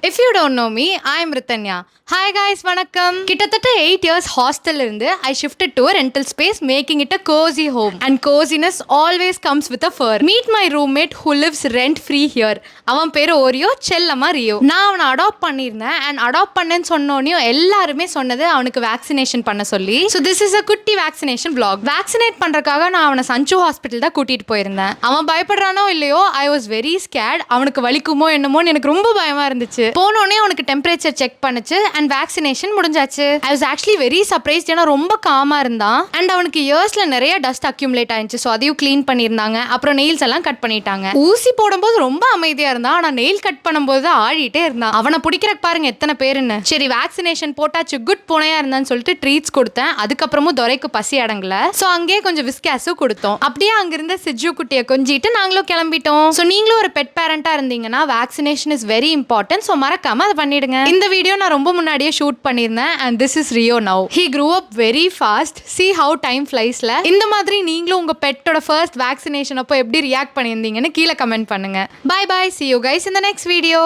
If you don't know me, I am Ritanya. Hi guys, வணக்கம். கிட்டத்தட்ட 8 years hostel இருந்து I shifted to a rental space, making it a cozy home. And coziness always comes with a fur. Meet my roommate who lives rent free here. அவன் பேரு Oreo, செல்லம்மா Rio. நான் அவனை adapt பண்ணியிருந்தேன் and adapt பண்ணேன்னு சொன்னோனையும் எல்லாருமே சொன்னது அவனுக்கு vaccination பண்ண சொல்லி. ஸோ திஸ் இஸ் அ குட்டி வேக்சினேஷன் vlog. வேக்சினேட் பண்றதுக்காக நான் அவனை சஞ்சு ஹாஸ்பிட்டல் தான் கூட்டிட்டு போயிருந்தேன். அவன் பயப்படுறானோ இல்லையோ, ஐ வாஸ் வெரி ஸ்கேர்ட். அவனுக்கு வலிக்குமோ என்னமோன்னு எனக்கு ரொம்ப பயமா இருந்துச்சு. போனோடனே அவனுக்கு டெம்பரேச்சர் செக் பண்ணுச்சு அண்ட் வேக்சினேஷன் முடிஞ்சாச்சு. I was actually very surprised. ஏன்னா ரொம்ப காமா இருந்தான் அண்ட் அவனுக்கு இயர்ஸ்ல நிறைய டஸ்ட் அக்யூமுலேட் ஆயிடுச்சு. ஸோ அதையும் கிளீன் பண்ணியிருந்தாங்க. அப்புறம் நெயில்ஸ் எல்லாம் கட் பண்ணிட்டாங்க. ஊசி போடும்போது ரொம்ப அமைதியா இருந்தான், ஆனா நெயில் கட் பண்ணும்போது ஆடிட்டே இருந்தான். அவனை பிடிக்கிறக்கு பாருங்க எத்தனை பேருன்னு. சரி வேக்சினேஷன் போட்டாச்சு, குட் பூனையா இருந்தான்னு சொல்லிட்டு ட்ரீட்ஸ் கொடுத்தேன். அதுக்கப்புறமும் துரைக்கு பசி அடங்கல. ஸோ அங்கேயே கொஞ்சம் விஸ்காஸும் கொடுத்தோம். அப்படியே அங்கிருந்த சிஜு குட்டியை கொஞ்சிட்டு நாங்களும் கிளம்பிட்டோம். ஸோ நீங்களும் ஒரு பெட் பேரண்டா இருந்தீங்கன்னா vaccination is very important. So மறக்காம அதை பண்ணிடுங்க. இந்த வீடியோ நான் ரொம்ப முன்னாடியே ஷூட் பண்ணியிருந்தேன் and this is Rio now. He grew up very fast. See how time fliesல. இந்த மாதிரி நீங்களும் உங்க பெட்டோட ஃபர்ஸ்ட் வேக்சினேஷன் அப்போ எப்படி ரியாக்ட் பண்ணியிருந்தீங்கன்னு கீழே கமெண்ட் பண்ணுங்க. Bye bye. See you guys in the next video.